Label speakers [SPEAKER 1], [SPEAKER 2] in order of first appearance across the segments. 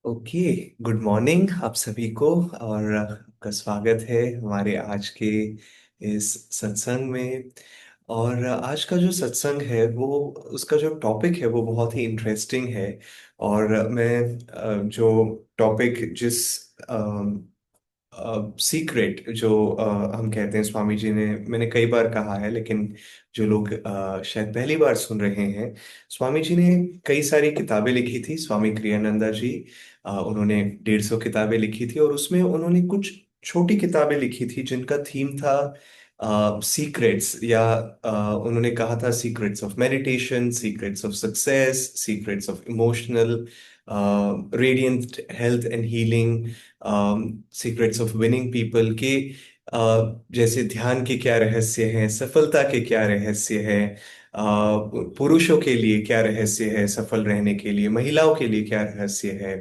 [SPEAKER 1] Okay. Good morning आप सभी को। और आपका स्वागत है हमारे आज के इस सत्संग में। और आज का जो सत्संग है वो उसका जो टॉपिक है वो बहुत ही इंटरेस्टिंग है। और मैं जो टॉपिक जिस सीक्रेट जो हम कहते हैं स्वामी जी ने, मैंने कई बार कहा है लेकिन जो लोग शायद पहली बार सुन रहे हैं, स्वामी जी ने कई सारी किताबें लिखी थी। स्वामी क्रियानंदा जी, उन्होंने 150 किताबें लिखी थी और उसमें उन्होंने कुछ छोटी किताबें लिखी थी जिनका थीम था सीक्रेट्स, या उन्होंने कहा था secrets of meditation, secrets of success, secrets of emotional radiant health and healing, secrets of winning people के, जैसे ध्यान के क्या रहस्य हैं, सफलता के क्या रहस्य हैं, पुरुषों के लिए क्या रहस्य है सफल रहने के लिए, महिलाओं के लिए क्या रहस्य है।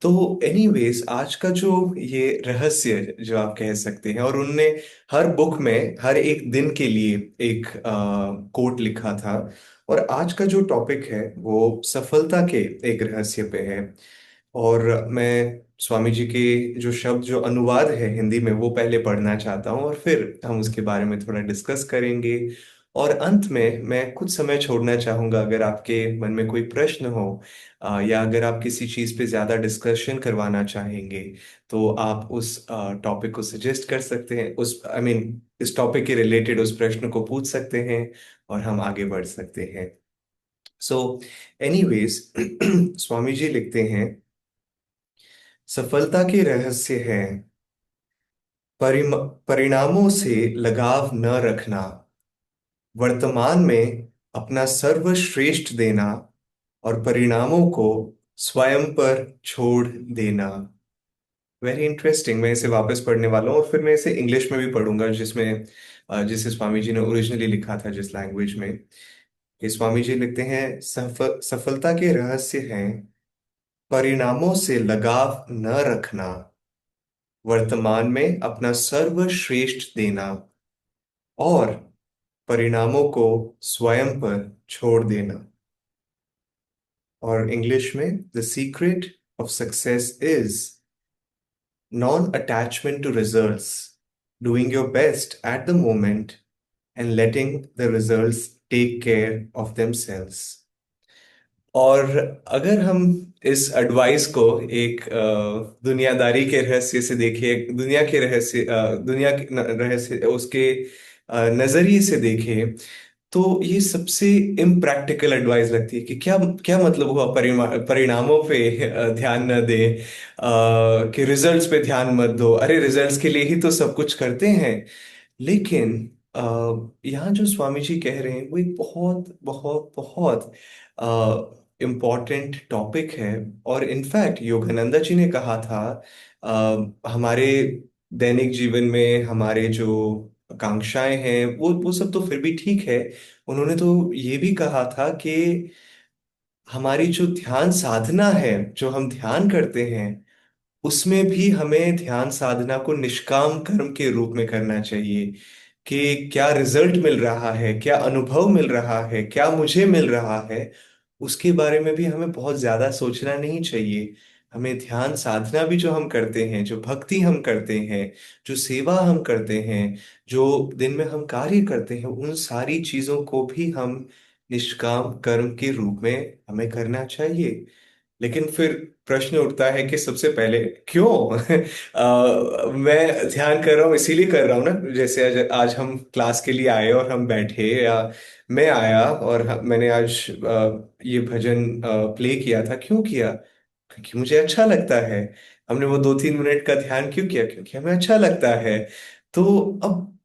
[SPEAKER 1] तो एनीवेज आज का जो ये रहस्य जो आप कह सकते हैं, और उनने हर बुक में हर एक दिन के लिए एक कोट लिखा था। और आज का जो टॉपिक है वो सफलता के एक रहस्य पे है। और मैं स्वामी जी के जो शब्द, जो अनुवाद है हिंदी में, वो पहले पढ़ना चाहता हूँ और फिर हम उसके बारे में थोड़ा डिस्कस करेंगे। और अंत में मैं कुछ समय छोड़ना चाहूंगा अगर आपके मन में कोई प्रश्न हो, या अगर आप किसी चीज़ पे ज़्यादा डिस्कशन करवाना चाहेंगे, तो आप उस टॉपिक को सजेस्ट कर सकते हैं, उस इस टॉपिक के रिलेटेड उस प्रश्न को पूछ सकते हैं और हम आगे बढ़ सकते हैं। सो एनीवेज स्वामी जी लिखते हैं, सफलता के रहस्य है परिणामों से लगाव न रखना, वर्तमान में अपना सर्वश्रेष्ठ देना और परिणामों को स्वयं पर छोड़ देना। Very interesting. मैं इसे वापस पढ़ने वाला हूँ और फिर मैं इसे इंग्लिश में भी पढ़ूंगा, जिसमें जिसे स्वामी जी ने ओरिजिनली लिखा था, जिस लैंग्वेज में। कि स्वामी जी लिखते हैं, सफलता के रहस्य हैं परिणामों से लगाव न रखना, वर्तमान में अपना सर्वश्रेष्ठ देना और परिणामों को स्वयं पर छोड़ देना। और इंग्लिश में, the secret of success is non attachment to results, doing your best at the moment and letting the results take care of themselves. और अगर हम इस एडवाइस को एक दुनियादारी के रहस्य से देखें, दुनिया के रहस्य, दुनिया के रहस्य उसके नजरिए से देखें, तो ये सबसे इम्प्रैक्टिकल एडवाइस लगती है। कि क्या क्या मतलब हुआ परिणामों पे ध्यान न दे, कि रिजल्ट्स पे ध्यान मत दो। अरे रिजल्ट्स के लिए ही तो सब कुछ करते हैं। लेकिन यहाँ जो स्वामी जी कह रहे हैं वो एक बहुत बहुत बहुत इम्पॉर्टेंट टॉपिक है। और इनफैक्ट योगानंदा जी ने कहा था, हमारे दैनिक जीवन में हमारे जो आकांक्षाएं हैं वो सब तो फिर भी ठीक है। उन्होंने तो ये भी कहा था कि हमारी जो ध्यान साधना है, जो हम ध्यान करते हैं, उसमें भी हमें ध्यान साधना को निष्काम कर्म के रूप में करना चाहिए। कि क्या रिजल्ट मिल रहा है, क्या अनुभव मिल रहा है, क्या मुझे मिल रहा है, उसके बारे में भी हमें बहुत ज्यादा सोचना नहीं चाहिए। हमें ध्यान साधना भी जो हम करते हैं, जो भक्ति हम करते हैं, जो सेवा हम करते हैं, जो दिन में हम कार्य करते हैं, उन सारी चीजों को भी हम निष्काम कर्म के रूप में हमें करना चाहिए। लेकिन फिर प्रश्न उठता है कि सबसे पहले क्यों मैं ध्यान कर रहा हूँ इसीलिए कर रहा हूँ ना। जैसे आज हम क्लास के लिए आए और हम बैठे, या मैं आया और मैंने आज ये भजन प्ले किया था। क्यों किया? क्योंकि मुझे अच्छा लगता है। हमने वो 2-3 मिनट का ध्यान क्यों किया? क्योंकि हमें अच्छा लगता है। तो अब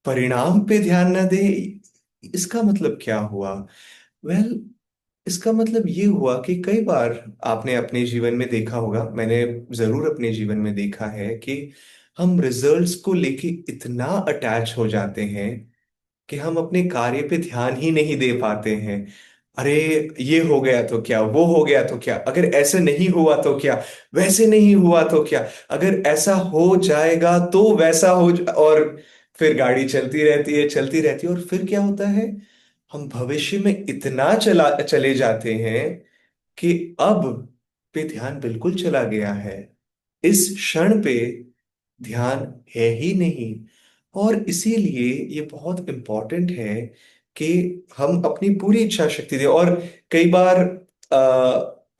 [SPEAKER 1] परिणाम पे ध्यान न दे, इसका मतलब क्या हुआ? वेल, इसका मतलब ये हुआ कि कई बार आपने अपने जीवन में देखा होगा, मैंने जरूर अपने जीवन में देखा है, कि हम रिजल्ट्स को लेके इतना अटैच हो जाते हैं कि हम अपने कार्य पे ध्यान ही नहीं दे पाते हैं। अरे ये हो गया तो क्या, वो हो गया तो क्या, अगर ऐसे नहीं हुआ तो क्या, वैसे नहीं हुआ तो क्या, अगर ऐसा हो जाएगा तो वैसा और फिर गाड़ी चलती रहती है, चलती रहती है। और फिर क्या होता है, हम भविष्य में इतना चले जाते हैं कि अब पे ध्यान बिल्कुल चला गया है। इस क्षण पे ध्यान है ही नहीं। और इसीलिए ये बहुत इंपॉर्टेंट है कि हम अपनी पूरी इच्छा शक्ति दें। और कई बार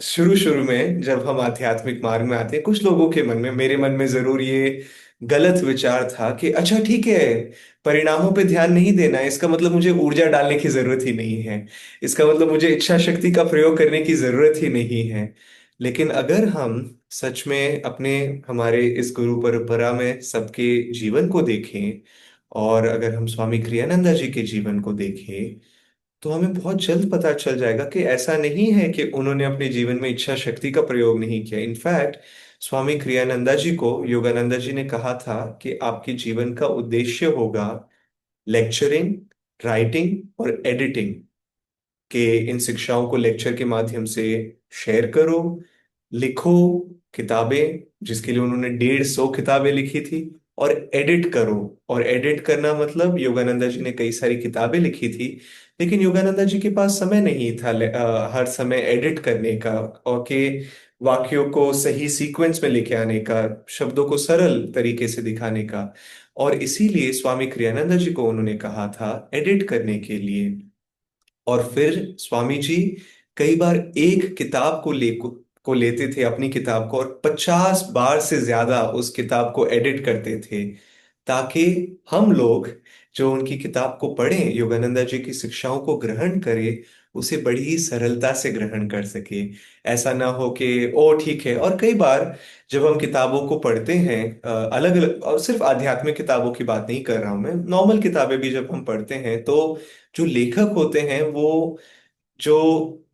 [SPEAKER 1] शुरू शुरू में जब हम आध्यात्मिक मार्ग में आते हैं, कुछ लोगों के मन में, मेरे मन में जरूर ये गलत विचार था कि अच्छा ठीक है, परिणामों पे ध्यान नहीं देना है, इसका मतलब मुझे ऊर्जा डालने की जरूरत ही नहीं है, इसका मतलब मुझे इच्छा शक्ति का प्रयोग करने की जरूरत ही नहीं है। लेकिन अगर हम सच में अपने, हमारे इस गुरु परंपरा में सबके जीवन को देखें, और अगर हम स्वामी क्रियानंदा जी के जीवन को देखें, तो हमें बहुत जल्द पता चल जाएगा कि ऐसा नहीं है कि उन्होंने अपने जीवन में इच्छा शक्ति का प्रयोग नहीं किया। इनफैक्ट स्वामी क्रियानंदा जी को योगानंदा जी ने कहा था कि आपके जीवन का उद्देश्य होगा लेक्चरिंग, राइटिंग और एडिटिंग, कि इन शिक्षाओं को लेक्चर के माध्यम से शेयर करो, लिखो किताबें, जिसके लिए उन्होंने 150 किताबें लिखी थी, और एडिट करो। और एडिट करना मतलब योगानंदा जी ने कई सारी किताबें लिखी थी, लेकिन योगानंदा जी के पास समय नहीं था हर समय एडिट करने का, और के वाक्यों को सही सीक्वेंस में लेके आने का, शब्दों को सरल तरीके से दिखाने का। और इसीलिए स्वामी क्रियानंदा जी को उन्होंने कहा था एडिट करने के लिए। और फिर स्वामी जी कई बार एक किताब को लेते थे, अपनी किताब को, और 50 बार से ज्यादा उस किताब को एडिट करते थे, ताकि हम लोग जो उनकी किताब को पढ़ें, योगानंदा जी की शिक्षाओं को ग्रहण करें, उसे बड़ी ही सरलता से ग्रहण कर सके। ऐसा ना हो कि ओ ठीक है। और कई बार जब हम किताबों को पढ़ते हैं, अलग अलग, और सिर्फ आध्यात्मिक किताबों की बात नहीं कर रहा हूं मैं, नॉर्मल किताबें भी जब हम पढ़ते हैं, तो जो लेखक होते हैं वो, जो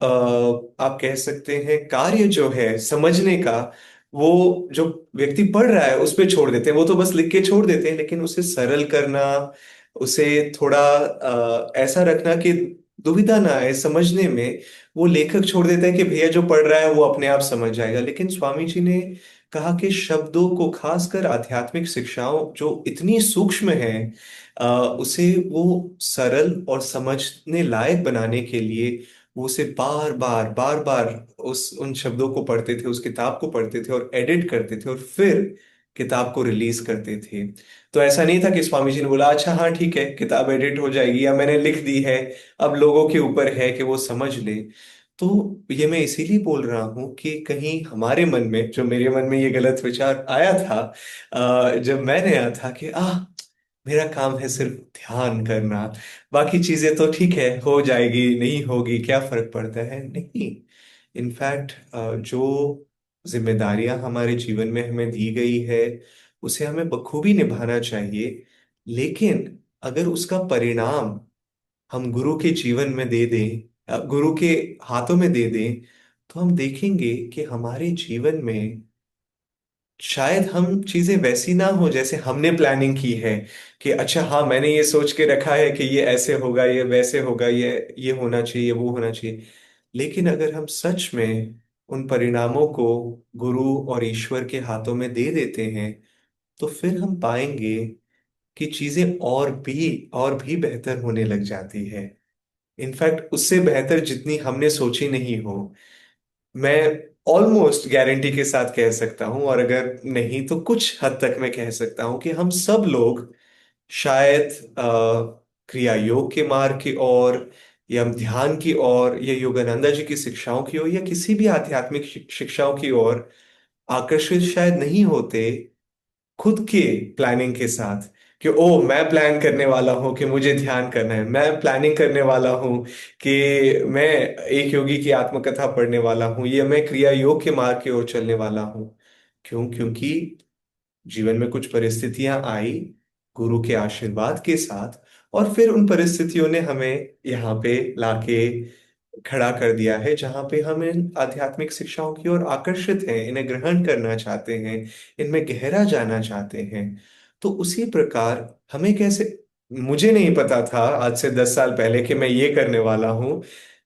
[SPEAKER 1] आप कह सकते हैं कार्य जो है समझने का, वो जो व्यक्ति पढ़ रहा है उस पे छोड़ देते हैं। वो तो बस लिख के छोड़ देते हैं, लेकिन उसे सरल करना, उसे थोड़ा ऐसा रखना कि दुविधा ना आए समझने में, वो लेखक छोड़ देता है कि भैया जो पढ़ रहा है वो अपने आप समझ जाएगा। लेकिन स्वामी जी ने कहा कि शब्दों को, खासकर आध्यात्मिक शिक्षाओं जो इतनी सूक्ष्म है, उसे वो सरल और समझने लायक बनाने के लिए वो उसे बार बार बार बार उस उन शब्दों को पढ़ते थे, उस किताब को पढ़ते थे और एडिट करते थे, और फिर किताब को रिलीज करते थे। तो ऐसा नहीं था कि स्वामी जी ने बोला अच्छा हाँ ठीक है किताब एडिट हो जाएगी, या मैंने लिख दी है, अब लोगों के ऊपर है कि वो समझ ले। तो ये मैं इसीलिए बोल रहा हूँ कि कहीं हमारे मन में, जो मेरे मन में ये गलत विचार आया था जब मैं नया था, कि मेरा काम है सिर्फ ध्यान करना, बाकी चीजें तो ठीक है हो जाएगी, नहीं होगी क्या फर्क पड़ता है। नहीं, इनफैक्ट जो जिम्मेदारियां हमारे जीवन में हमें दी गई है, उसे हमें बखूबी निभाना चाहिए। लेकिन अगर उसका परिणाम हम गुरु के जीवन में दे दें, गुरु के हाथों में दे दें, तो हम देखेंगे कि हमारे जीवन में शायद हम चीजें वैसी ना हो जैसे हमने प्लानिंग की है, कि अच्छा हाँ मैंने ये सोच के रखा है कि ये ऐसे होगा, ये वैसे होगा, ये होना चाहिए, वो होना चाहिए। लेकिन अगर हम सच में उन परिणामों को गुरु और ईश्वर के हाथों में दे देते हैं, तो फिर हम पाएंगे कि चीजें और भी बेहतर होने लग जाती है। इनफैक्ट उससे बेहतर जितनी हमने सोची नहीं हो। मैं ऑलमोस्ट गारंटी के साथ कह सकता हूं, और अगर नहीं तो कुछ हद तक मैं कह सकता हूं, कि हम सब लोग शायद क्रिया योग के मार्ग की ओर, या ध्यान की ओर, या योगानंदा जी की शिक्षाओं की ओर, या किसी भी आध्यात्मिक शिक्षाओं की ओर आकर्षित शायद नहीं होते, खुद के प्लानिंग के साथ, कि ओ मैं प्लान करने वाला हूं कि मुझे ध्यान करना है, मैं प्लानिंग करने वाला हूं कि मैं एक योगी की आत्मकथा पढ़ने वाला हूं, या मैं क्रिया योग के मार्ग की ओर चलने वाला हूं। क्यों? क्योंकि जीवन में कुछ परिस्थितियां आई गुरु के आशीर्वाद के साथ, और फिर उन परिस्थितियों ने हमें यहाँ पे लाके खड़ा कर दिया है, जहाँ पे हम इन आध्यात्मिक शिक्षाओं की ओर आकर्षित हैं, इन्हें ग्रहण करना चाहते हैं, इनमें गहरा जाना चाहते हैं। तो उसी प्रकार हमें कैसे, मुझे नहीं पता था आज से 10 साल पहले कि मैं ये करने वाला हूँ,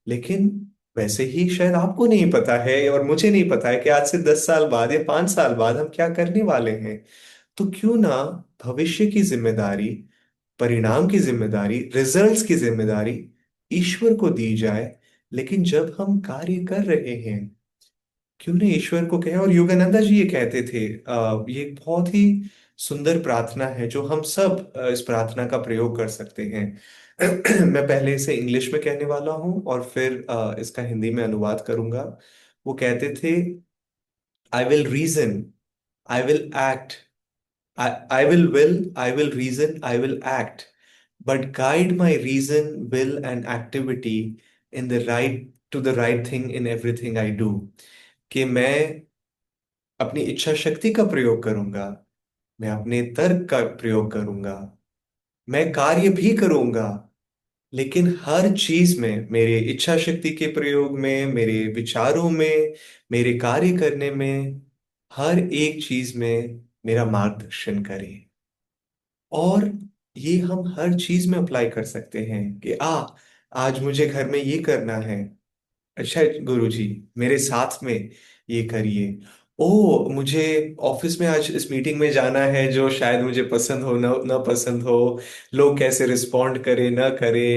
[SPEAKER 1] लेकिन वैसे ही शायद आपको नहीं पता है और मुझे नहीं पता है कि आज से 10 साल बाद या 5 साल बाद हम क्या करने वाले हैं। तो क्यों ना भविष्य की जिम्मेदारी, परिणाम की जिम्मेदारी, रिजल्ट्स की जिम्मेदारी ईश्वर को दी जाए। लेकिन जब हम कार्य कर रहे हैं, क्यों नहीं ईश्वर को कहें। और योगानंदा जी ये कहते थे, ये एक बहुत ही सुंदर प्रार्थना है जो हम सब इस प्रार्थना का प्रयोग कर सकते हैं। मैं पहले इसे इंग्लिश में कहने वाला हूँ और फिर इसका हिंदी में अनुवाद करूंगा। वो कहते थे, I will reason, I will act, I I will reason, I will act, but guide my reason, will, and activity in the right to the right thing in everything I do। कि मैं अपनी इच्छा शक्ति का प्रयोग करूंगा, मैं अपने तर्क का प्रयोग करूंगा, मैं कार्य भी करूंगा, लेकिन हर चीज में, मेरे इच्छा शक्ति के प्रयोग में, मेरे विचारों में, मेरे कार्य करने में, हर एक चीज में मेरा मार्गदर्शन करें। और ये हम हर चीज में अप्लाई कर सकते हैं कि आज मुझे घर में ये करना है, अच्छा गुरु जी मेरे साथ में ये करिए। ओ मुझे ऑफिस में आज इस मीटिंग में जाना है जो शायद मुझे पसंद हो ना पसंद हो, लोग कैसे रिस्पोंड करे ना करे।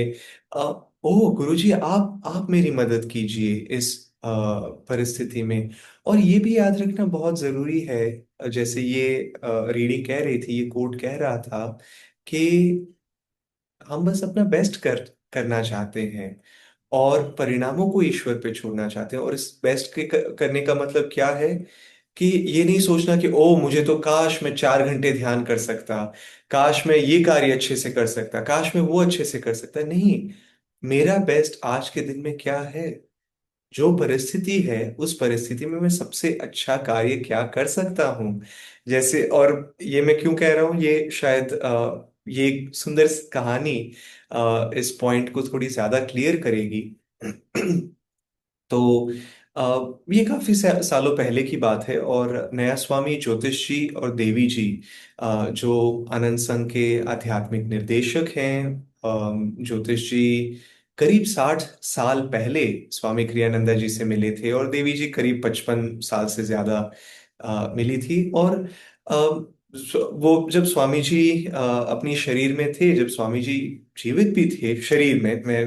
[SPEAKER 1] अ, ओ गुरु जी आप मेरी मदद कीजिए इस परिस्थिति में। और ये भी याद रखना बहुत जरूरी है, जैसे ये रीडिंग कह रही थी, ये कोट कह रहा था कि हम बस अपना बेस्ट करना चाहते हैं और परिणामों को ईश्वर पे छोड़ना चाहते हैं। और इस बेस्ट के करने का मतलब क्या है कि ये नहीं सोचना कि ओ मुझे तो काश मैं 4 घंटे ध्यान कर सकता, काश मैं ये कार्य अच्छे से कर सकता, काश मैं वो अच्छे से कर सकता। नहीं, मेरा बेस्ट आज के दिन में क्या है, जो परिस्थिति है उस परिस्थिति में मैं सबसे अच्छा कार्य क्या कर सकता हूँ। जैसे, और ये मैं क्यों कह रहा हूँ, ये शायद ये एक सुंदर कहानी इस पॉइंट को थोड़ी ज्यादा क्लियर करेगी। तो ये काफी सालों पहले की बात है, और नया स्वामी ज्योतिष जी और देवी जी, जो आनंद संघ के आध्यात्मिक निर्देशक हैं, ज्योतिष जी करीब 60 साल पहले स्वामी क्रियानंदा जी से मिले थे, और देवी जी करीब 55 साल से ज्यादा मिली थी। और वो जब स्वामी जी अपनी शरीर में थे, जब स्वामी जी जीवित भी थे शरीर में, मैं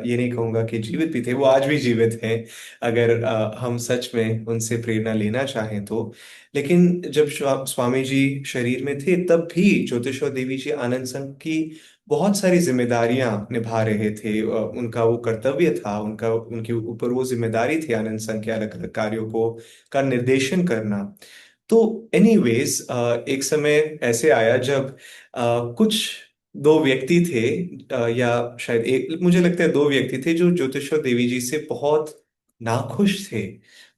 [SPEAKER 1] ये नहीं कहूंगा कि जीवित भी थे, वो आज भी जीवित हैं अगर हम सच में उनसे प्रेरणा लेना चाहें तो। लेकिन जब स्वामी जी शरीर में थे तब भी ज्योतिष और देवी जी आनंद संघ की बहुत सारी जिम्मेदारियां निभा रहे थे। उनका वो कर्तव्य था, उनका उनके ऊपर वो जिम्मेदारी थी आनंद संघ के अलग अलग कार्यों को का निर्देशन करना। तो एनीवेज, एक समय ऐसे आया जब कुछ दो व्यक्ति थे, या शायद एक, मुझे लगता है दो व्यक्ति थे जो ज्योतिषवर देवी जी से बहुत नाखुश थे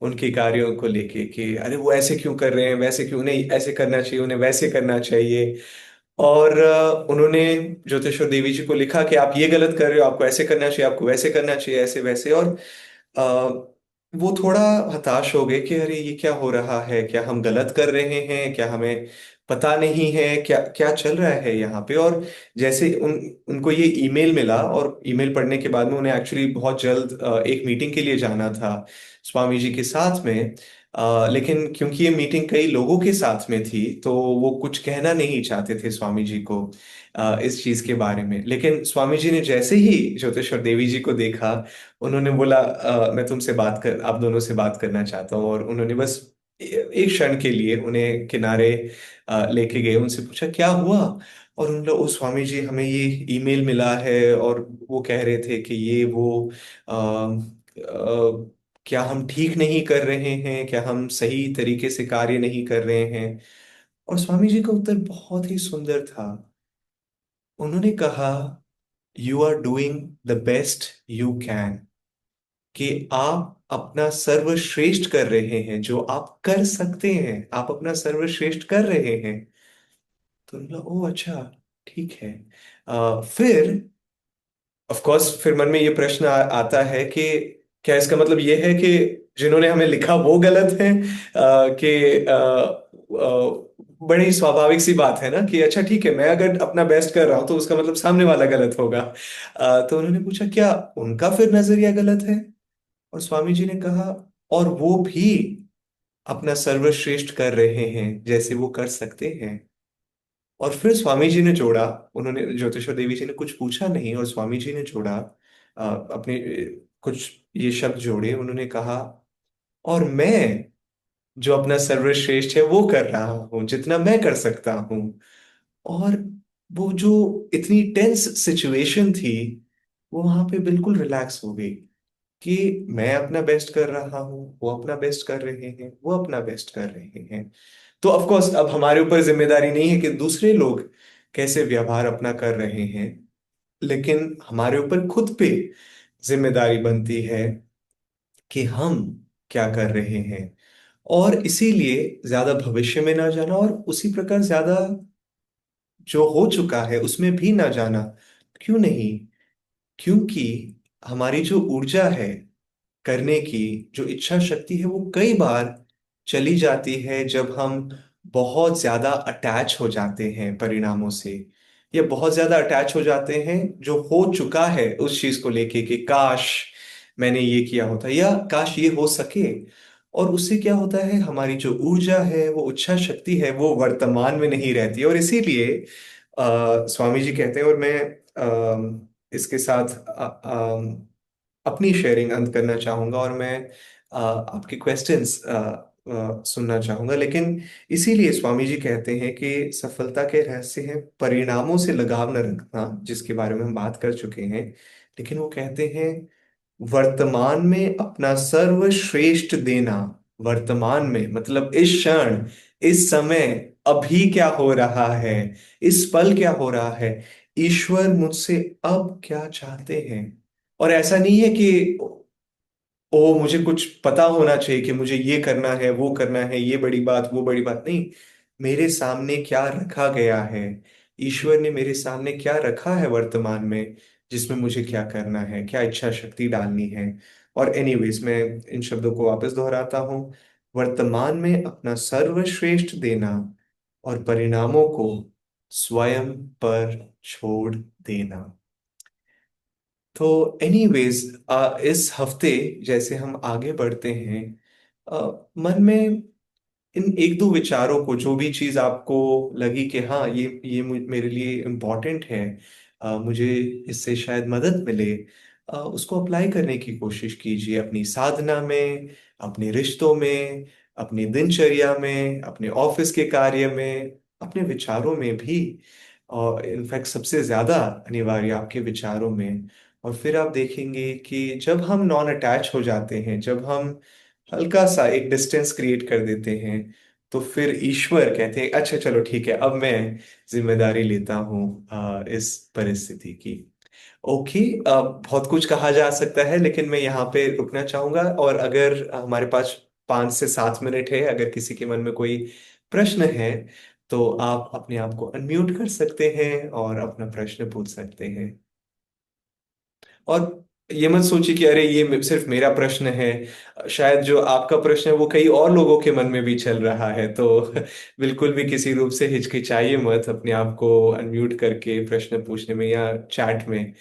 [SPEAKER 1] उनके कार्यों को लेके कि अरे वो ऐसे क्यों कर रहे हैं, वैसे क्यों नहीं, ऐसे करना चाहिए, उन्हें वैसे करना चाहिए। और उन्होंने ज्योतिषवर देवी जी को लिखा कि आप ये गलत कर रहे हो, आपको ऐसे करना चाहिए, आपको वैसे करना चाहिए, ऐसे वैसे। और अ, वो थोड़ा हताश हो गए कि अरे ये क्या हो रहा है, क्या हम गलत कर रहे हैं, क्या हमें पता नहीं है क्या क्या चल रहा है यहाँ पे। और जैसे उनको ये ईमेल मिला, और ईमेल पढ़ने के बाद में उन्हें एक्चुअली बहुत जल्द एक मीटिंग के लिए जाना था स्वामी जी के साथ में। लेकिन क्योंकि ये मीटिंग कई लोगों के साथ में थी तो वो कुछ कहना नहीं चाहते थे स्वामी जी को इस चीज के बारे में। लेकिन स्वामी जी ने जैसे ही ज्योतिष और देवी जी को देखा, उन्होंने बोला मैं तुमसे बात कर आप दोनों से बात करना चाहता हूँ। और उन्होंने बस एक क्षण के लिए उन्हें किनारे लेके गए, उनसे पूछा क्या हुआ। और उन लोग, ओ स्वामी जी हमें ये ईमेल मिला है, और वो कह रहे थे कि ये वो क्या हम ठीक नहीं कर रहे हैं, क्या हम सही तरीके से कार्य नहीं कर रहे हैं। और स्वामी जी का उत्तर बहुत ही सुंदर था। उन्होंने कहा, you are doing the best you can, कि आप अपना सर्वश्रेष्ठ कर रहे हैं, जो आप कर सकते हैं आप अपना सर्वश्रेष्ठ कर रहे हैं। तो उन्होंने बोला, ओ अच्छा, ठीक है। फिर ऑफ कोर्स फिर मन में ये प्रश्न आता है कि क्या इसका मतलब ये है कि जिन्होंने हमें लिखा वो गलत है, कि बड़ी स्वाभाविक सी बात है ना कि अच्छा ठीक है, मैं अगर अपना बेस्ट कर रहा हूं तो उसका मतलब सामने वाला गलत होगा। तो उन्होंने पूछा क्या उनका फिर नजरिया गलत है। और स्वामी जी ने कहा, और वो भी अपना सर्वश्रेष्ठ कर रहे हैं जैसे वो कर सकते हैं। और फिर स्वामी जी ने जोड़ा, उन्होंने ज्योतिषवर देवी जी ने कुछ पूछा नहीं, और स्वामी जी ने जोड़ा अपने कुछ ये शब्द जोड़े, उन्होंने कहा और मैं जो अपना सर्वश्रेष्ठ है वो कर रहा हूँ जितना मैं कर सकता हूँ। और वो जो इतनी टेंस सिचुएशन थी, वो वहां पे बिल्कुल रिलैक्स हो गई कि मैं अपना बेस्ट कर रहा हूँ, वो अपना बेस्ट कर रहे हैं, वो अपना बेस्ट कर रहे हैं। तो ऑफ कोर्स अब हमारे ऊपर जिम्मेदारी नहीं है कि दूसरे लोग कैसे व्यवहार अपना कर रहे हैं, लेकिन हमारे ऊपर खुद पे जिम्मेदारी बनती है कि हम क्या कर रहे हैं। और इसीलिए ज्यादा भविष्य में ना जाना, और उसी प्रकार ज्यादा जो हो चुका है उसमें भी ना जाना। क्यों नहीं? क्योंकि हमारी जो ऊर्जा है करने की, जो इच्छा शक्ति है, वो कई बार चली जाती है जब हम बहुत ज्यादा अटैच हो जाते हैं परिणामों से, या बहुत ज्यादा अटैच हो जाते हैं जो हो चुका है उस चीज को लेके कि काश मैंने ये किया होता या काश ये हो सके। और उससे क्या होता है, हमारी जो ऊर्जा है, वो इच्छा शक्ति है, वो वर्तमान में नहीं रहती है। और इसीलिए स्वामी जी कहते हैं, और मैं इसके साथ अपनी शेयरिंग अंत करना चाहूंगा, और मैं आपके क्वेश्चंस सुनना चाहूंगा। लेकिन इसीलिए स्वामी जी कहते हैं कि सफलता के रहस्य है परिणामों से लगाव न रखना, जिसके बारे में हम बात कर चुके हैं। लेकिन वो कहते हैं वर्तमान में अपना सर्वश्रेष्ठ देना। वर्तमान में मतलब इस क्षण, इस समय, अभी क्या हो रहा है, इस पल क्या हो रहा है, ईश्वर मुझसे अब क्या चाहते हैं। और ऐसा नहीं है कि ओ मुझे कुछ पता होना चाहिए कि मुझे ये करना है, वो करना है, ये बड़ी बात, वो बड़ी बात नहीं। मेरे सामने क्या रखा गया है, ईश्वर ने मेरे सामने क्या रखा है वर्तमान में, जिसमें मुझे क्या करना है, क्या इच्छा शक्ति डालनी है। और एनीवेज मैं इन शब्दों को वापस दोहराता हूँ, वर्तमान में अपना सर्वश्रेष्ठ देना और परिणामों को स्वयं पर छोड़ देना। तो एनीवेज इस हफ्ते जैसे हम आगे बढ़ते हैं, मन में इन एक दो विचारों को, जो भी चीज आपको लगी कि हाँ ये मेरे लिए इम्पोर्टेंट है, मुझे इससे शायद मदद मिले, उसको अप्लाई करने की कोशिश कीजिए अपनी साधना में, अपने रिश्तों में, अपनी दिनचर्या में, अपने ऑफिस के कार्य में, अपने विचारों में भी, और इनफैक्ट सबसे ज्यादा अनिवार्य आपके विचारों में। और फिर आप देखेंगे कि जब हम नॉन अटैच हो जाते हैं, जब हम हल्का सा एक डिस्टेंस क्रिएट कर देते हैं, तो फिर ईश्वर कहते हैं अच्छा चलो ठीक है, अब मैं जिम्मेदारी लेता हूँ इस परिस्थिति की। ओके। बहुत कुछ कहा जा सकता है, लेकिन मैं यहाँ पे रुकना चाहूंगा। और अगर हमारे पास 5 से 7 मिनट है, अगर किसी के मन में कोई प्रश्न है, तो आप अपने आप को अनम्यूट कर सकते हैं और अपना प्रश्न पूछ सकते हैं। और ये मत सोचिए कि अरे ये सिर्फ मेरा प्रश्न है, शायद जो आपका प्रश्न है वो कई और लोगों के मन में भी चल रहा है। तो बिल्कुल भी किसी रूप से हिचकिचाइए मत अपने आप को अनम्यूट करके प्रश्न पूछने में या चैट में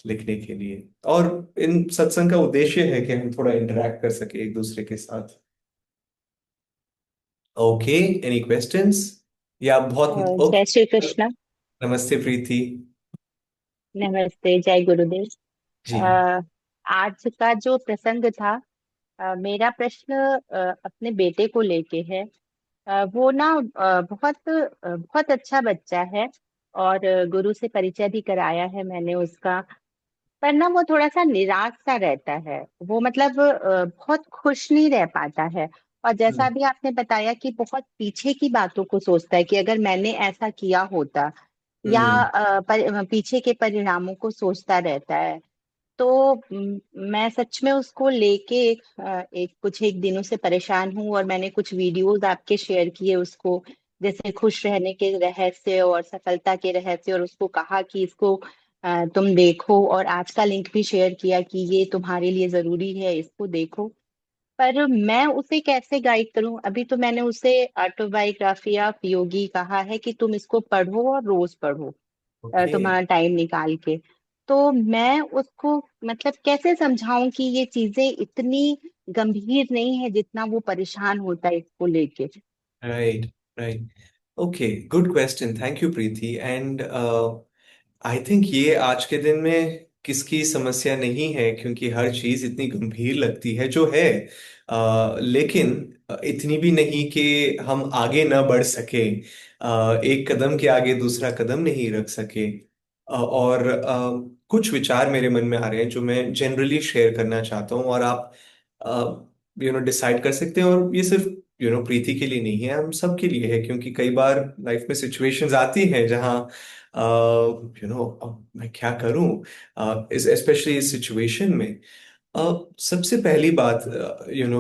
[SPEAKER 1] लिखने के लिए। और इन सत्संग का उद्देश्य है कि हम थोड़ा इंटरेक्ट कर सके एक दूसरे के साथ। Okay, any questions? या बहुत
[SPEAKER 2] जय श्री
[SPEAKER 1] ओके।
[SPEAKER 2] कृष्ण।
[SPEAKER 1] नमस्ते प्रीति
[SPEAKER 2] नमस्ते, जय गुरुदेव।
[SPEAKER 1] जी।
[SPEAKER 2] अ, आज का जो प्रसंग था, मेरा प्रश्न अपने बेटे को लेके है। वो ना बहुत अच्छा बच्चा है, और गुरु से परिचय भी कराया है मैंने उसका। पर ना वो थोड़ा सा निराश सा रहता है। वो मतलब बहुत खुश नहीं रह पाता है। और जैसा
[SPEAKER 1] हम्म।
[SPEAKER 2] भी आपने बताया कि बहुत पीछे की बातों को सोचता है कि अगर मैंने ऐसा किया होता, या
[SPEAKER 1] हम्म।
[SPEAKER 2] पीछे के परिणामों को सोचता रहता है। तो मैं सच में उसको लेके एक दिनों से परेशान हूँ, और मैंने कुछ वीडियोस आपके शेयर किए उसको, जैसे खुश रहने के रहस्य और सफलता के रहस्य, और उसको कहा कि इसको तुम देखो, और आज का लिंक भी शेयर किया कि ये तुम्हारे लिए जरूरी है, इसको देखो। पर मैं उसे कैसे गाइड करूं? अभी तो मैंने उसे ऑटोबायोग्राफी ऑफ योगी कहा है कि तुम इसको पढ़ो और रोज पढ़ो,
[SPEAKER 1] ओके।
[SPEAKER 2] तुम्हारा टाइम निकाल के। तो मैं उसको मतलब कैसे समझाऊं कि ये चीजें इतनी गंभीर नहीं है जितना वो परेशान होता है इसको लेके।
[SPEAKER 1] Right, right. Okay, good question, thank you Preeti. And I think ये आज के दिन में किसकी समस्या नहीं है, क्योंकि हर चीज इतनी गंभीर लगती है जो है। लेकिन इतनी भी नहीं कि हम आगे ना बढ़ सके, एक कदम के आगे दूसरा कदम नहीं रख सके। और कुछ विचार मेरे मन में आ रहे हैं जो मैं जनरली शेयर करना चाहता हूँ, और आप डिसाइड कर सकते हैं। और ये सिर्फ प्रीति के लिए नहीं है, हम सब के लिए है, क्योंकि कई बार लाइफ में सिचुएशंस आती हैं जहाँ मैं क्या करूं, स्पेशली इस सिचुएशन में। सबसे पहली बात,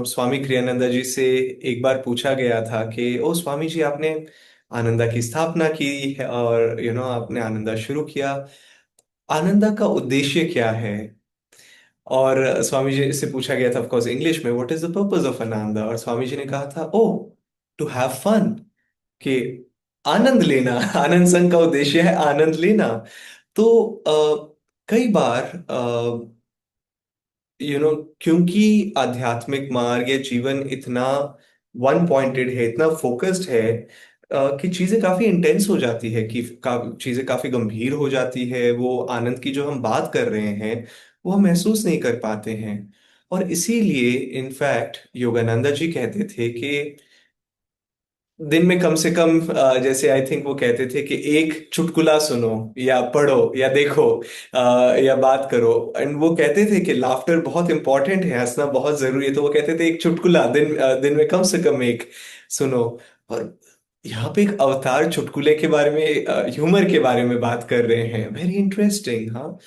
[SPEAKER 1] स्वामी क्रियानंदा जी से एक बार पूछा गया था कि ओ स्वामी जी, आपने आनंदा की स्थापना की है, और आपने आनंदा शुरू किया, आनंदा का उद्देश्य क्या है? और स्वामी जी से पूछा गया था, ऑफ कोर्स इंग्लिश में, what is the purpose of Ananda? और स्वामी जी ने कहा था, ओ, टू हैव फन, कि आनंद लेना। आनंद संघ का उद्देश्य है आनंद लेना। तो कई बार क्योंकि आध्यात्मिक मार्ग या जीवन इतना वन पॉइंटेड है, इतना फोकस्ड है, कि चीजें काफी इंटेंस हो जाती है, कि चीजें काफी गंभीर हो जाती है। वो आनंद की जो हम बात कर रहे हैं वो हम महसूस नहीं कर पाते हैं। और इसीलिए इनफैक्ट योगानंदा जी कहते थे कि दिन में कम से कम, जैसे आई थिंक वो कहते थे कि एक चुटकुला सुनो, या पढ़ो, या देखो, या बात करो। एंड वो कहते थे कि लाफ्टर बहुत इंपॉर्टेंट है, हंसना बहुत जरूरी है। तो वो कहते थे एक चुटकुला दिन में कम से कम एक सुनो। और यहाँ पे एक अवतार चुटकुले के बारे में, ह्यूमर के बारे में बात कर रहे हैं, वेरी इंटरेस्टिंग। हाँ,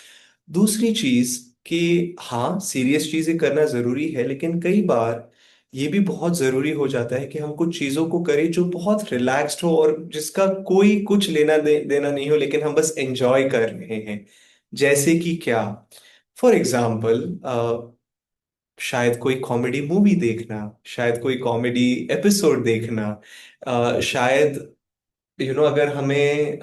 [SPEAKER 1] दूसरी चीज कि हाँ, सीरियस चीजें करना जरूरी है, लेकिन कई बार ये भी बहुत जरूरी हो जाता है कि हम कुछ चीजों को करें जो बहुत रिलैक्स्ड हो, और जिसका कोई कुछ देना नहीं हो, लेकिन हम बस एंजॉय कर रहे हैं। जैसे कि क्या? फॉर एग्जाम्पल, शायद कोई कॉमेडी मूवी देखना, शायद कोई कॉमेडी एपिसोड देखना, शायद अगर हमें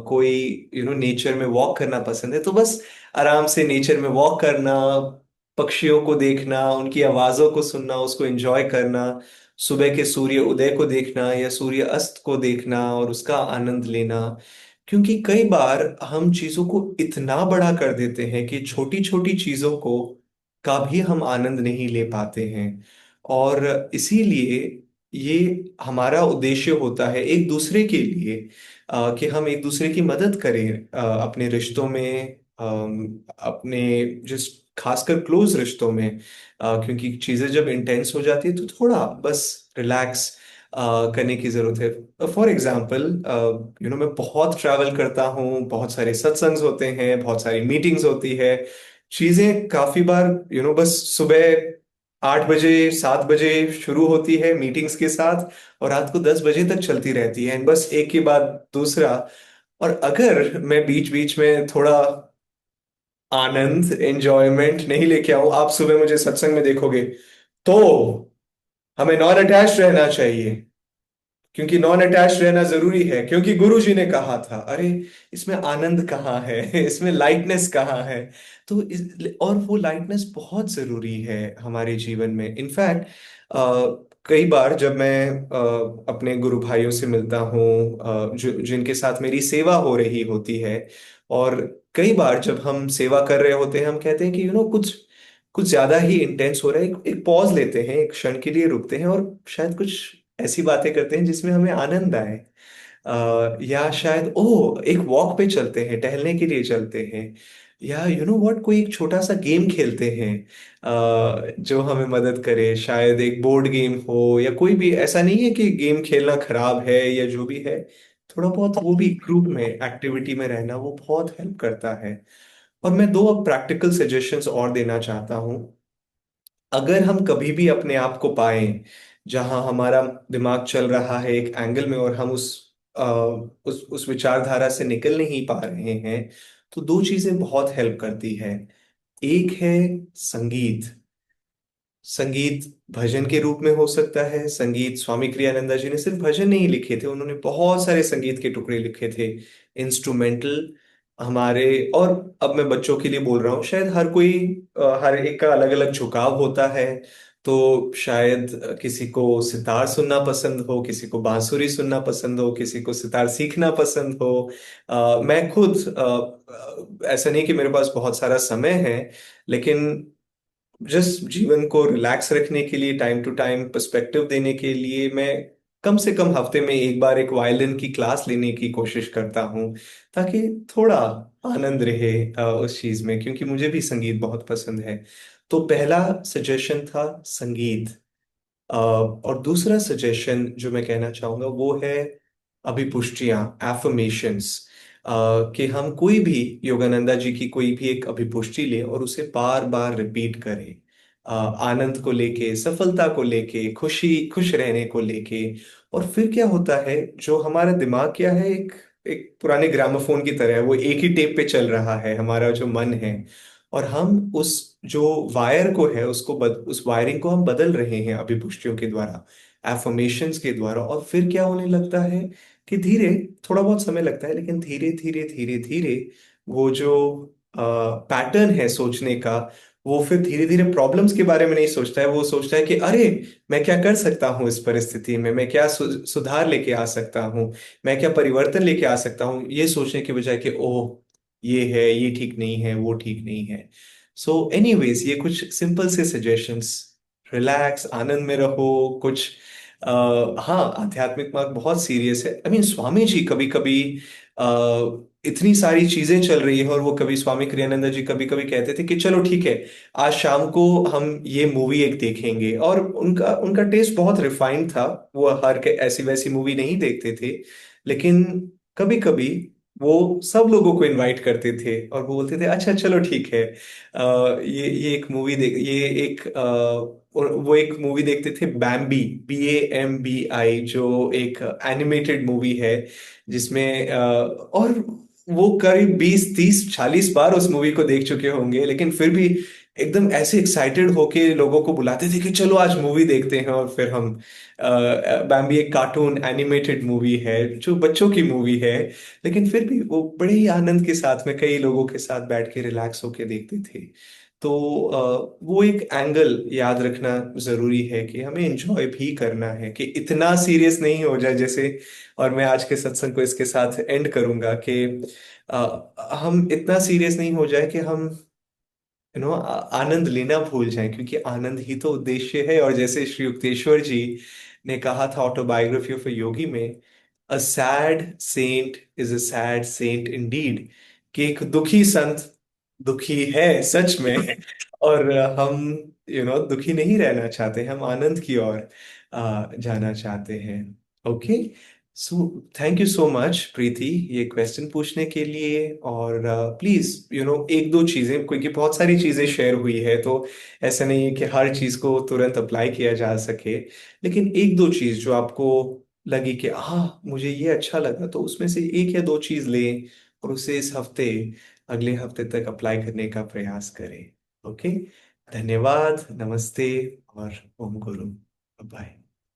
[SPEAKER 1] कोई नेचर में वॉक करना पसंद है, तो बस आराम से नेचर में वॉक करना, पक्षियों को देखना, उनकी आवाजों को सुनना, उसको एंजॉय करना, सुबह के सूर्य उदय को देखना या सूर्य अस्त को देखना और उसका आनंद लेना। क्योंकि कई बार हम चीजों को इतना बड़ा कर देते हैं कि छोटी छोटी चीजों को का भी हम आनंद नहीं ले पाते हैं। और इसीलिए ये हमारा उद्देश्य होता है एक दूसरे के लिए, कि हम एक दूसरे की मदद करें, अपने रिश्तों में, अपने जिस खासकर क्लोज रिश्तों में। क्योंकि चीजें जब इंटेंस हो जाती है तो थोड़ा बस रिलैक्स करने की जरूरत है। फॉर एग्जाम्पल, मैं बहुत ट्रैवल करता हूँ, बहुत सारे सत्संग्स होते हैं, बहुत सारी मीटिंग्स होती है। चीजें काफी बार बस सुबह 8 बजे 7 बजे शुरू होती है मीटिंग्स के साथ, और रात को 10 बजे तक चलती रहती है, बस एक के बाद दूसरा। और अगर मैं बीच बीच में थोड़ा आनंद, एंजॉयमेंट नहीं लेके आऊं, आप सुबह मुझे सत्संग में देखोगे, तो हमें नॉन अटैच रहना चाहिए, क्योंकि नॉन अटैच रहना जरूरी है, क्योंकि गुरु जी ने कहा था। अरे, इसमें आनंद कहाँ है? इसमें लाइटनेस कहाँ है? तो और वो लाइटनेस बहुत जरूरी है हमारे जीवन में। इनफैक्ट कई बार जब मैं अपने गुरु भाइयों से मिलता हूँ, जिनके साथ मेरी सेवा हो रही होती है, और कई बार जब हम सेवा कर रहे होते हैं, हम कहते हैं कि कुछ कुछ ज्यादा ही इंटेंस हो रहा है, एक पॉज लेते हैं, एक क्षण के लिए रुकते हैं, और शायद कुछ ऐसी बातें करते हैं जिसमें हमें आनंद आए। या शायद एक वॉक पे चलते हैं, टहलने के लिए चलते हैं, या व्हाट, कोई एक छोटा सा गेम खेलते हैं, जो हमें मदद करे। शायद एक बोर्ड गेम हो, या कोई भी, ऐसा नहीं है कि गेम खेलना खराब है या जो भी है, थोड़ा बहुत वो भी ग्रुप में एक्टिविटी में रहना वो बहुत हेल्प करता है। और मैं दो अब प्रैक्टिकल सजेशंस और देना चाहता हूँ। अगर हम कभी भी अपने आप को पाएं जहां हमारा दिमाग चल रहा है एक एंगल में, और हम उस विचारधारा से निकल नहीं पा रहे हैं, तो दो चीजें बहुत हेल्प करती है। एक है संगीत। संगीत भजन के रूप में हो सकता है। संगीत, स्वामी क्रियानंदा जी ने सिर्फ भजन नहीं लिखे थे, उन्होंने बहुत सारे संगीत के टुकड़े लिखे थे, इंस्ट्रूमेंटल हमारे। और अब मैं बच्चों के लिए बोल रहा हूँ, शायद हर कोई, हर एक का अलग अलग झुकाव होता है। तो शायद किसी को सितार सुनना पसंद हो, किसी को बांसुरी सुनना पसंद हो, किसी को सितार सीखना पसंद हो। मैं खुद ऐसा नहीं कि मेरे पास बहुत सारा समय है, लेकिन जस्ट जीवन को रिलैक्स रखने के लिए, टाइम टू टाइम पर्सपेक्टिव देने के लिए, मैं कम से कम हफ्ते में एक बार एक वायलिन की क्लास लेने की कोशिश करता हूँ, ताकि थोड़ा आनंद रहे उस चीज में, क्योंकि मुझे भी संगीत बहुत पसंद है। तो पहला सजेशन था संगीत। और दूसरा सजेशन जो मैं कहना चाहूंगा वो है अभिपुष्टियां, एफर्मेशंस। कि हम कोई भी योगानंदा जी की कोई भी एक अभिपुष्टि लें और उसे बार बार रिपीट करें। आनंद को लेके, सफलता को लेके, खुश रहने को लेके। और फिर क्या होता है, जो हमारा दिमाग क्या है, एक एक पुराने ग्रामोफोन की तरह है, वो एक ही टेप पे चल रहा है, हमारा जो मन है। और हम उस जो वायर को है उसको उस वायरिंग को हम बदल रहे हैं अभिपुष्टियों के द्वारा, एफर्मेशंस के द्वारा। और फिर क्या होने लगता है कि धीरे, थोड़ा बहुत समय लगता है, लेकिन धीरे धीरे धीरे धीरे वो जो पैटर्न है सोचने का, वो फिर धीरे धीरे प्रॉब्लम्स के बारे में नहीं सोचता है, वो सोचता है कि अरे, मैं क्या कर सकता हूँ इस परिस्थिति में, मैं क्या सुधार लेके आ सकता हूँ, मैं क्या परिवर्तन लेके आ सकता हूँ, ये सोचने के बजाय कि ओह, ये है, ये ठीक नहीं है, वो ठीक नहीं है। सो एनीवेज, ये कुछ सिंपल से सजेशंस। रिलैक्स, आनंद में रहो कुछ। हाँ, आध्यात्मिक मार्ग बहुत सीरियस है। आई मीन स्वामी जी कभी कभी इतनी सारी चीजें चल रही है, और वो कभी, स्वामी क्रियानंद जी कभी कभी कहते थे कि चलो ठीक है, आज शाम को हम ये मूवी एक देखेंगे। और उनका उनका टेस्ट बहुत रिफाइंड था। वो ऐसी वैसी मूवी नहीं देखते थे, लेकिन कभी कभी वो सब लोगों को इनवाइट करते थे और वो बोलते थे अच्छा चलो ठीक है, ये एक मूवी देख, ये एक और वो एक मूवी देखते थे, बैम्बी, BAMBI, जो एक एनिमेटेड मूवी है, जिसमें और वो करीब 20 30 40 बार उस मूवी को देख चुके होंगे, लेकिन फिर भी एकदम ऐसे एक्साइटेड होके लोगों को बुलाते थे कि चलो आज मूवी देखते हैं। और फिर हम बैम्बी एक कार्टून एनिमेटेड मूवी है, जो बच्चों की मूवी है, लेकिन फिर भी वो बड़े ही आनंद के साथ में कई लोगों के साथ बैठ के रिलैक्स होके देखते थे। तो वो एक एंगल याद रखना जरूरी है कि हमें एंजॉय भी करना है, कि इतना सीरियस नहीं हो जाए जैसे। और मैं आज के सत्संग को इसके साथ एंड करूंगा कि हम इतना सीरियस नहीं हो जाए कि हम आनंद लेना भूल जाएं, क्योंकि आनंद ही तो उद्देश्य है। और जैसे श्री युक्तेश्वर जी ने कहा था ऑटोबायोग्राफी ऑफ अ योगी में, a sad saint is a sad saint indeed, कि एक दुखी संत दुखी है सच में। और हम दुखी नहीं रहना चाहते, हम आनंद की ओर जाना चाहते हैं। Okay. So thank you so much Preeti, ये क्वेश्चन पूछने के लिए। और प्लीज एक दो चीजें, क्योंकि बहुत सारी चीजें शेयर हुई है, तो ऐसा नहीं है कि हर चीज को तुरंत अप्लाई किया जा सके, लेकिन एक दो चीज जो आपको लगी कि हाँ मुझे ये अच्छा लगा, तो उसमें से एक या दो चीज लें और उसे इस हफ्ते, अगले हफ्ते तक अप्लाई करने का प्रयास करें। ओके। धन्यवाद, नमस्ते, और ओम गुरु। बाय।